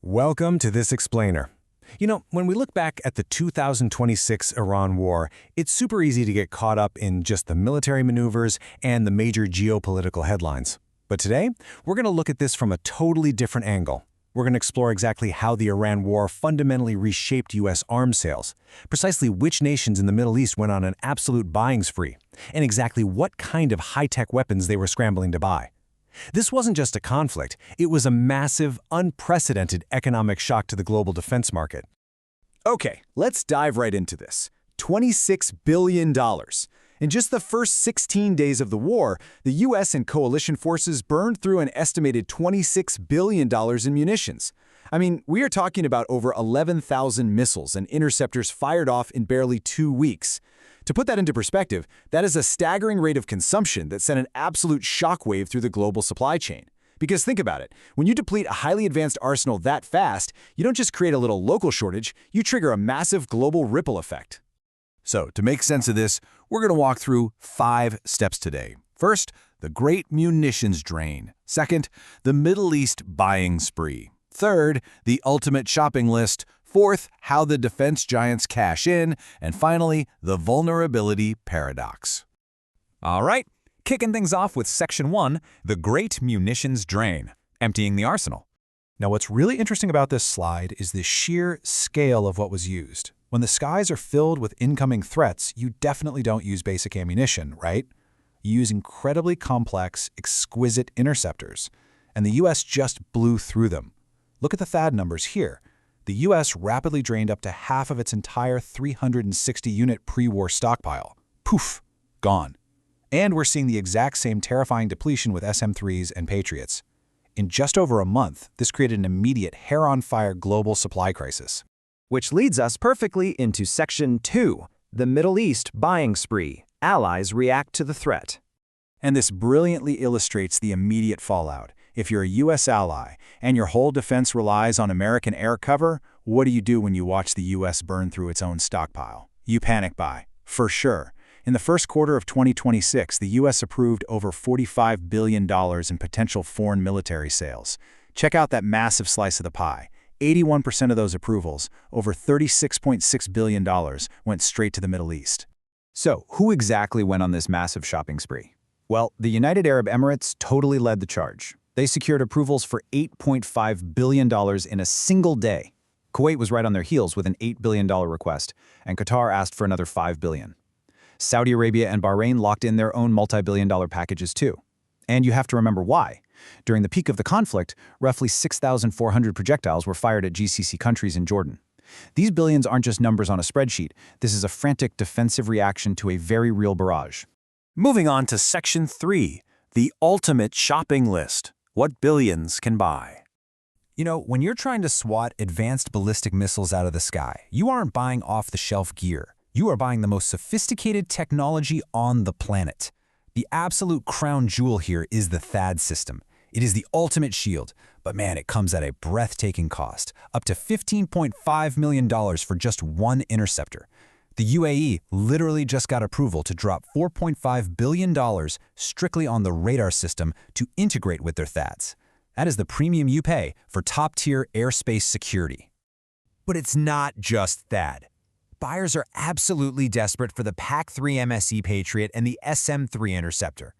Welcome to This Explainer. When we look back at the 2026 Iran war, it's super easy to get caught up in just the military maneuvers and the major geopolitical headlines. But today, we're going to look at this from a totally different angle. We're going to explore exactly how the Iran war fundamentally reshaped U.S. arms sales, precisely which nations in the Middle East went on an absolute buying spree, and exactly what kind of high-tech weapons they were scrambling to buy. This wasn't just a conflict, it was a massive, unprecedented economic shock to the global defense market. Okay, let's dive right into this. $26 billion. In just the first 16 days of the war, the U.S. and coalition forces burned through an estimated $26 billion in munitions. I mean, we are talking about over 11,000 missiles and interceptors fired off in barely 2 weeks. To put that into perspective, that is a staggering rate of consumption that sent an absolute shockwave through the global supply chain. Because think about it, when you deplete a highly advanced arsenal that fast, you don't just create a little local shortage, you trigger a massive global ripple effect. So, to make sense of this, we're going to walk through 5 steps today. First, the Great Munitions Drain. Second, the Middle East buying spree. Third, the ultimate shopping list. Fourth, how the defense giants cash in. And finally, the vulnerability paradox. All right, kicking things off with Section 1, the Great Munitions Drain, emptying the arsenal. Now, what's really interesting about this slide is the sheer scale of what was used. When the skies are filled with incoming threats, you definitely don't use basic ammunition, right? You use incredibly complex, exquisite interceptors, and the U.S. just blew through them. Look at the THAAD numbers here. The U.S. rapidly drained up to half of its entire 360-unit pre-war stockpile. Poof, gone. And we're seeing the exact same terrifying depletion with SM-3s and Patriots. In just over a month, this created an immediate hair-on-fire global supply crisis. Which leads us perfectly into Section 2, the Middle East buying spree. Allies react to the threat. And this brilliantly illustrates the immediate fallout. If you're a U.S. ally and your whole defense relies on American air cover, what do you do when you watch the U.S. burn through its own stockpile? You panic buy, for sure. In the first quarter of 2026, the U.S. approved over $45 billion in potential foreign military sales. Check out that massive slice of the pie. 81% of those approvals, over $36.6 billion, went straight to the Middle East. So, who exactly went on this massive shopping spree? Well, the United Arab Emirates totally led the charge. They secured approvals for $8.5 billion in a single day. Kuwait was right on their heels with an $8 billion request, and Qatar asked for another $5 billion. Saudi Arabia and Bahrain locked in their own multi-billion-dollar packages too. And you have to remember why. During the peak of the conflict, roughly 6,400 projectiles were fired at GCC countries in Jordan. These billions aren't just numbers on a spreadsheet. This is a frantic defensive reaction to a very real barrage. Moving on to Section 3, the ultimate shopping list. What billions can buy. When you're trying to swat advanced ballistic missiles out of the sky, you aren't buying off-the-shelf gear. You are buying the most sophisticated technology on the planet. The absolute crown jewel here is the THAAD system. It is the ultimate shield, but man, it comes at a breathtaking cost, up to $15.5 million for just one interceptor. The UAE literally just got approval to drop $4.5 billion strictly on the radar system to integrate with their THAADs. That is the premium you pay for top-tier airspace security. But it's not just THAAD. Buyers are absolutely desperate for the PAC-3 MSE Patriot and the SM-3 interceptor.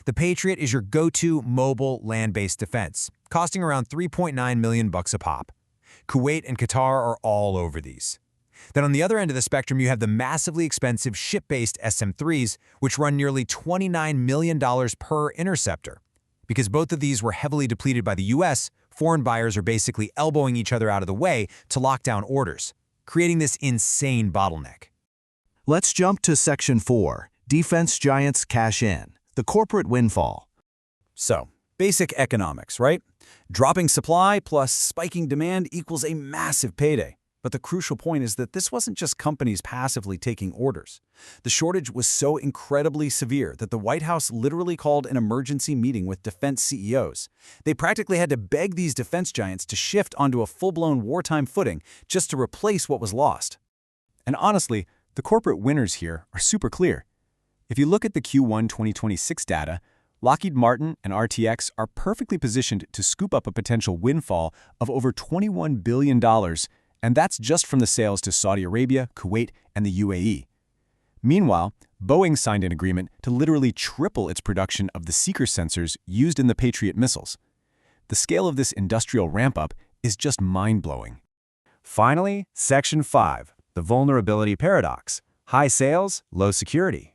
The Patriot is your go-to mobile land-based defense, costing around $3.9 million a pop. Kuwait and Qatar are all over these. Then on the other end of the spectrum, you have the massively expensive ship-based SM-3s, which run nearly $29 million per interceptor. Because both of these were heavily depleted by the U.S., foreign buyers are basically elbowing each other out of the way to lock down orders, creating this insane bottleneck. Let's jump to Section 4, defense giants cash in, the corporate windfall. So, basic economics, right? Dropping supply plus spiking demand equals a massive payday. But the crucial point is that this wasn't just companies passively taking orders. The shortage was so incredibly severe that the White House literally called an emergency meeting with defense CEOs. They practically had to beg these defense giants to shift onto a full-blown wartime footing just to replace what was lost. And honestly, the corporate winners here are super clear. If you look at the Q1 2026 data, Lockheed Martin and RTX are perfectly positioned to scoop up a potential windfall of over $21 billion, and that's just from the sales to Saudi Arabia, Kuwait, and the UAE. Meanwhile, Boeing signed an agreement to literally triple its production of the seeker sensors used in the Patriot missiles. The scale of this industrial ramp-up is just mind-blowing. Finally, Section 5, the vulnerability paradox. High sales, low security.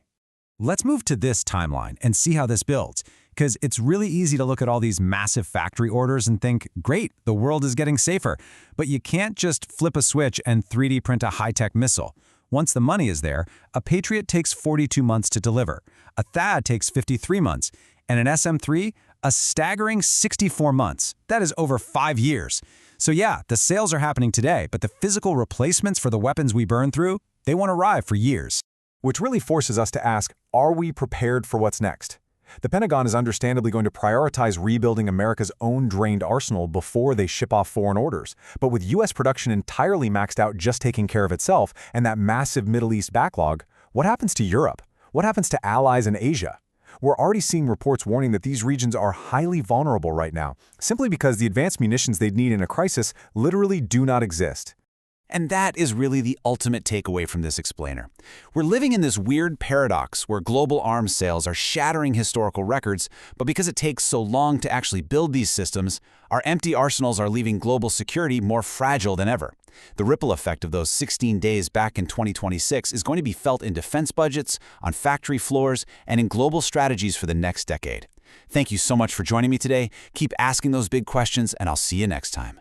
Let's move to this timeline and see how this builds, because it's really easy to look at all these massive factory orders and think, great, the world is getting safer. But you can't just flip a switch and 3D print a high-tech missile. Once the money is there, a Patriot takes 42 months to deliver, a THAAD takes 53 months, and an SM-3, a staggering 64 months. That is over 5 years. So yeah, the sales are happening today, but the physical replacements for the weapons we burn through, they won't arrive for years. Which really forces us to ask, are we prepared for what's next? The Pentagon is understandably going to prioritize rebuilding America's own drained arsenal before they ship off foreign orders. But with U.S. production entirely maxed out just taking care of itself and that massive Middle East backlog, what happens to Europe? What happens to allies in Asia? We're already seeing reports warning that these regions are highly vulnerable right now, simply because the advanced munitions they'd need in a crisis literally do not exist. And that is really the ultimate takeaway from this explainer. We're living in this weird paradox where global arms sales are shattering historical records, but because it takes so long to actually build these systems, our empty arsenals are leaving global security more fragile than ever. The ripple effect of those 16 days back in 2026 is going to be felt in defense budgets, on factory floors, and in global strategies for the next decade. Thank you so much for joining me today. Keep asking those big questions, and I'll see you next time.